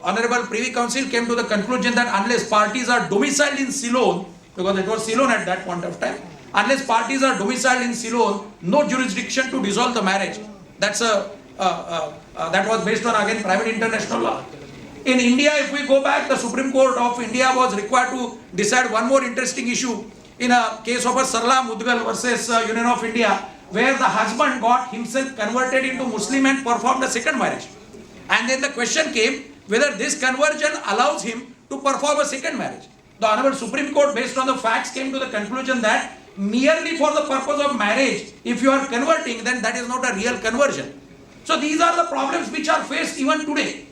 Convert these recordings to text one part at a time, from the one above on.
Honorable Privy Council came to the conclusion that unless parties are domiciled in Ceylon, because it was Ceylon at that point of time, unless parties are domiciled in Ceylon, no jurisdiction to dissolve the marriage. That was based on, again, private international law. In India, if we go back, the Supreme Court of India was required to decide one more interesting issue in a case of a Sarla Mudgal versus Union of India, where the husband got himself converted into Muslim and performed a second marriage. And then the question came whether this conversion allows him to perform a second marriage. The Honorable Supreme Court, based on the facts, came to the conclusion that merely for the purpose of marriage, if you are converting, then that is not a real conversion. So these are the problems which are faced even today.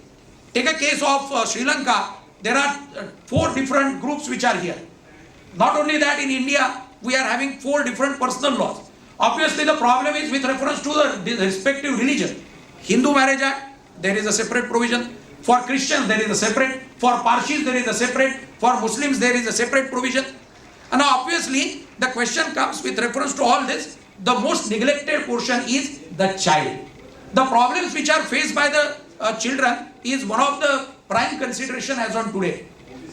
Take a case of Sri Lanka. There are 4 different groups which are here. Not only that, in India, we are having 4 different personal laws. Obviously, the problem is with reference to the respective religion. Hindu Marriage Act, there is a separate provision. For Christians, there is a separate. For Parsis, there is a separate. For Muslims, there is a separate provision. And now, obviously, the question comes with reference to all this. The most neglected portion is the child. The problems which are faced by the children is one of the prime consideration as on today.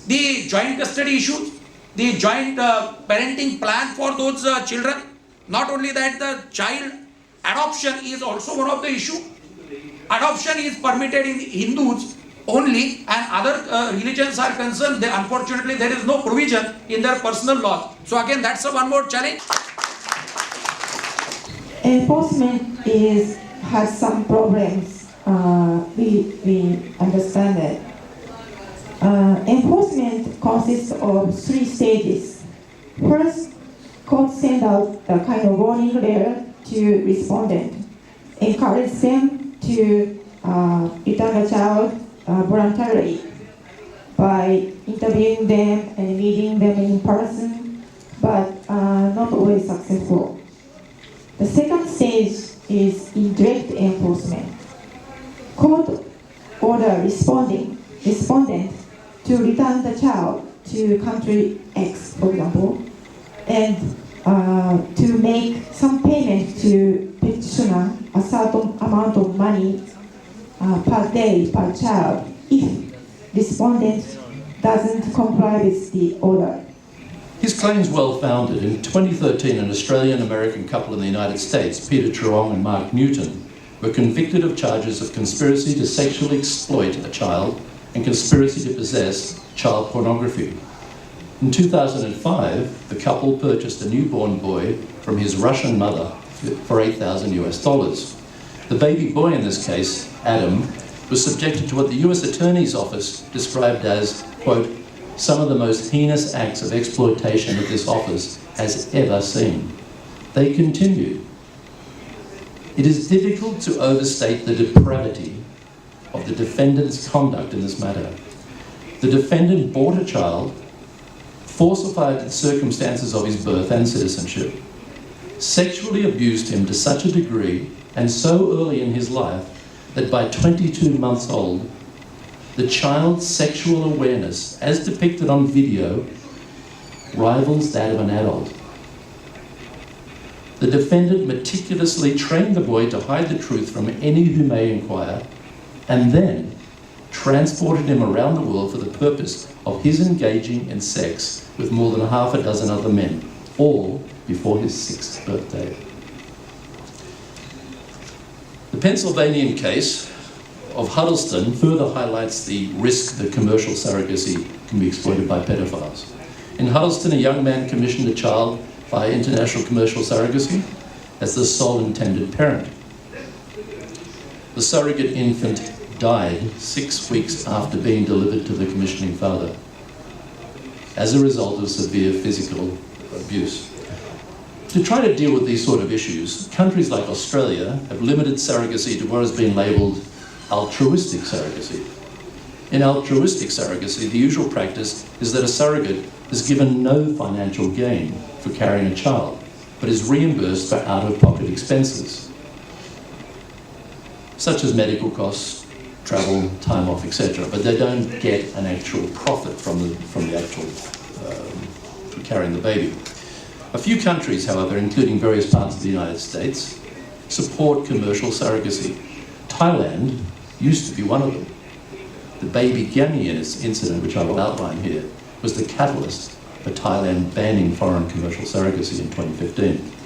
The joint custody issues, the joint parenting plan for those children. Not only that, the child adoption is also one of the issue. Adoption is permitted in Hindus only, and other religions are concerned. Unfortunately, there is no provision in their personal laws. So again, that's one more challenge. Enforcement has some problems. We understand that. Enforcement consists of 3 stages. First, court send out a kind of warning letter to respondent, encourage them to return the child voluntarily by interviewing them and meeting them in person, but not always successful. The second stage is indirect enforcement. Court order respondent to return the child to country X, for example, and to make some payment to petitioner, a certain amount of money per day per child, if respondent doesn't comply with the order. His claim's well-founded. In 2013, an Australian-American couple in the United States, Peter Truong and Mark Newton, were convicted of charges of conspiracy to sexually exploit a child and conspiracy to possess child pornography. In 2005, the couple purchased a newborn boy from his Russian mother for $8,000. The baby boy in this case, Adam, was subjected to what the US Attorney's Office described as, quote, some of the most heinous acts of exploitation that this office has ever seen. They continued. It is difficult to overstate the depravity of the defendant's conduct in this matter. The defendant bought a child, falsified the circumstances of his birth and citizenship, sexually abused him to such a degree and so early in his life that by 22 months old, the child's sexual awareness, as depicted on video, rivals that of an adult. The defendant meticulously trained the boy to hide the truth from any who may inquire, and then transported him around the world for the purpose of his engaging in sex with more than 6 other men, all before his 6th birthday. The Pennsylvanian case of Huddleston further highlights the risk that commercial surrogacy can be exploited by pedophiles. In Huddleston, a young man commissioned a child via international commercial surrogacy as the sole intended parent. The surrogate infant died 6 weeks after being delivered to the commissioning father as a result of severe physical abuse. To try to deal with these sort of issues, countries like Australia have limited surrogacy to what has been labelled altruistic surrogacy. In altruistic surrogacy, the usual practice is that a surrogate is given no financial gain for carrying a child, but is reimbursed for out-of-pocket expenses, such as medical costs, travel, time off, etc. But they don't get an actual profit from the actual carrying the baby. A few countries, however, including various parts of the United States, support commercial surrogacy. Thailand used to be one of them. The baby Gyami incident, which I will outline here, was the catalyst for Thailand banning foreign commercial surrogacy in 2015.